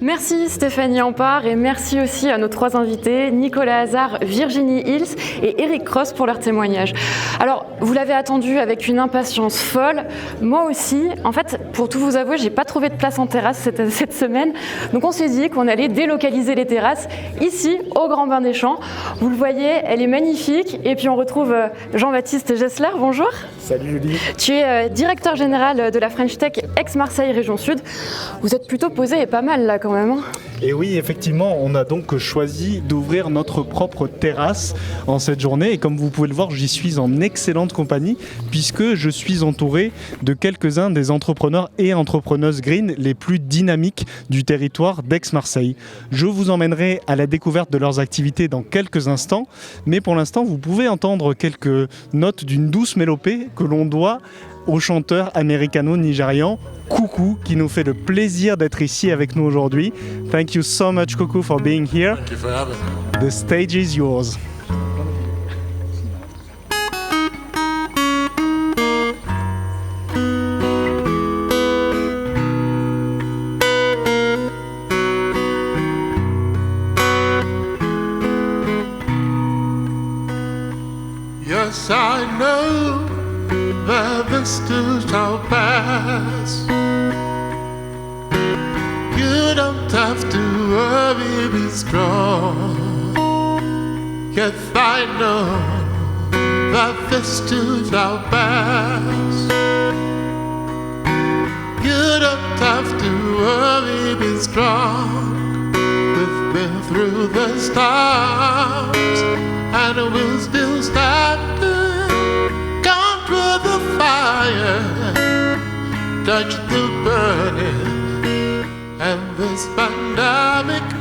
Merci Stéphanie Ampard et merci aussi à nos 3 invités, Nicolas Hazard, Virginie Hills et Eric Cross pour leur témoignage. Alors, vous l'avez attendu avec une impatience folle, moi aussi. En fait, pour tout vous avouer, j'ai pas trouvé de place en terrasse cette semaine, donc on s'est dit qu'on allait délocaliser les terrasses ici, au Grand Bain des Champs. Vous le voyez, elle est magnifique. Et puis on retrouve Jean-Baptiste Gessler, bonjour. Salut Julie. Tu es directeur général de la French Tech ex-Marseille Région Sud. Vous êtes plutôt posé et pas mal là quand même. Et oui, effectivement, on a donc choisi d'ouvrir notre propre terrasse en cette journée. Et comme vous pouvez le voir, j'y suis en excellente compagnie puisque je suis entouré de quelques-uns des entrepreneurs et entrepreneuses green les plus dynamiques du territoire d'Aix-Marseille. Je vous emmènerai à la découverte de leurs activités dans quelques instants. Mais pour l'instant, vous pouvez entendre quelques notes d'une douce mélopée que l'on doit au chanteur américano-nigérian Coucou, qui nous fait le plaisir d'être ici avec nous aujourd'hui. Thank you so much, Coucou, for being here. Thank you for having me. The stage is yours. Yes, I know that this too shall pass. You don't have to worry, be strong. Yes, I know that this too shall pass. You don't have to worry, be strong. We've been through the storms and we'll still standing. Gone through the fire, touch the burning.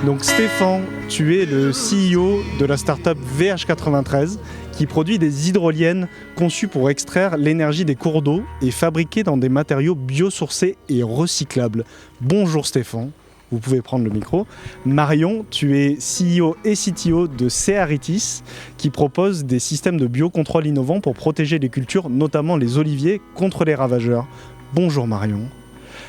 Donc Stéphane, tu es le CEO de la start-up VH93 qui produit des hydroliennes conçues pour extraire l'énergie des cours d'eau et fabriquées dans des matériaux biosourcés et recyclables. Bonjour Stéphane, vous pouvez prendre le micro. Marion, tu es CEO et CTO de Cearitis qui propose des systèmes de biocontrôle innovants pour protéger les cultures, notamment les oliviers, contre les ravageurs. Bonjour Marion.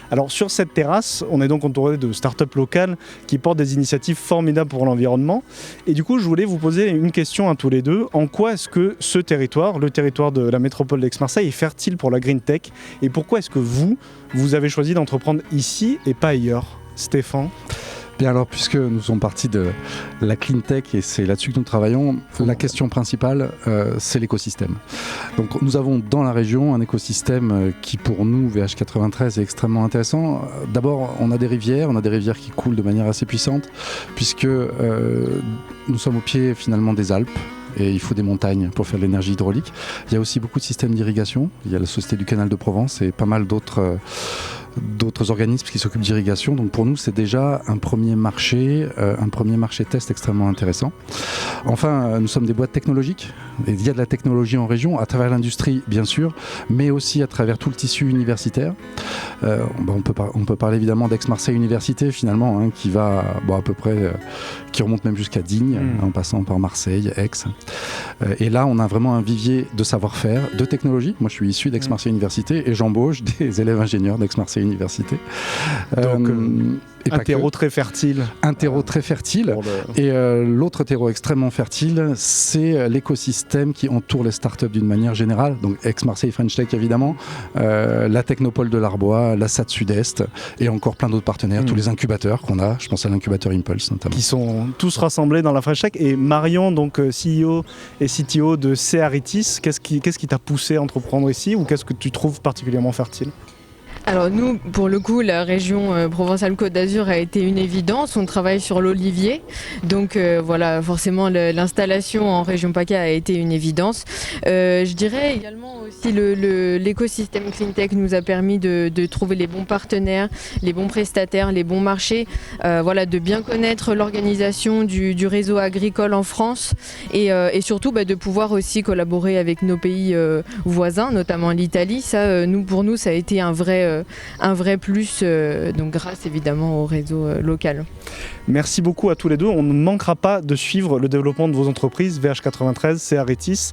Alors sur cette terrasse, on est donc entouré de startups locales qui portent des initiatives formidables pour l'environnement. Et du coup, je voulais vous poser une question à tous les deux. En quoi est-ce que ce territoire, le territoire de la métropole d'Aix-Marseille, est fertile pour la green tech? Et pourquoi est-ce que vous avez choisi d'entreprendre ici et pas ailleurs? Stéphane? Bien alors, puisque nous sommes partis de la clean tech et c'est là-dessus que nous travaillons, la question principale, c'est l'écosystème. Donc nous avons dans la région un écosystème qui pour nous, VH93, est extrêmement intéressant. D'abord, on a des rivières qui coulent de manière assez puissante, puisque nous sommes au pied finalement des Alpes. Et il faut des montagnes pour faire de l'énergie hydraulique. Il y a aussi beaucoup de systèmes d'irrigation. Il y a la Société du Canal de Provence et pas mal d'autres organismes qui s'occupent d'irrigation. Donc pour nous, c'est déjà un premier marché test extrêmement intéressant. Enfin, nous sommes des boîtes technologiques. Et il y a de la technologie en région, à travers l'industrie, bien sûr, mais aussi à travers tout le tissu universitaire. On peut parler évidemment d'Aix-Marseille Université, finalement, hein, qui va à peu près, qui remonte même jusqu'à Digne, en passant par Marseille, Aix. Et là, on a vraiment un vivier de savoir-faire, de technologie. Moi, je suis issu d'Aix-Marseille Université et j'embauche des élèves ingénieurs d'Aix-Marseille Université. Donc, un terreau très fertile. Un terreau très fertile. Et l'autre terreau extrêmement fertile, c'est l'écosystème qui entoure les startups d'une manière générale. Donc Aix-Marseille French Tech, évidemment, la Technopole de l'Arbois, la SAT Sud-Est et encore plein d'autres partenaires, tous les incubateurs qu'on a. Je pense à l'incubateur Impulse notamment. Qui sont tous rassemblés dans la French Tech. Et Marion, donc CEO et CTO de Cearitis, qu'est-ce qui t'a poussé à entreprendre ici ou qu'est-ce que tu trouves particulièrement fertile? Alors nous, pour le coup, la région Provence-Alpes-Côte d'Azur a été une évidence. On travaille sur l'olivier. Donc voilà, forcément, l'installation en région PACA a été une évidence. Je dirais également aussi l'écosystème CleanTech nous a permis de trouver les bons partenaires, les bons prestataires, les bons marchés. Voilà, de bien connaître l'organisation du réseau agricole en France et surtout de pouvoir aussi collaborer avec nos pays voisins, notamment l'Italie. Ça, pour nous, ça a été un vrai plus, donc grâce évidemment au réseau local. Merci beaucoup à tous les deux. On ne manquera pas de suivre le développement de vos entreprises, VH93, Cearitis.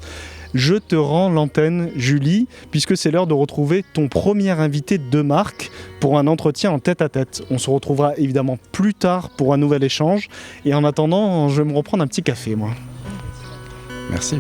Je te rends l'antenne, Julie, puisque c'est l'heure de retrouver ton premier invité de marque pour un entretien en tête-à-tête. On se retrouvera évidemment plus tard pour un nouvel échange. Et en attendant, je vais me reprendre un petit café, moi. Merci.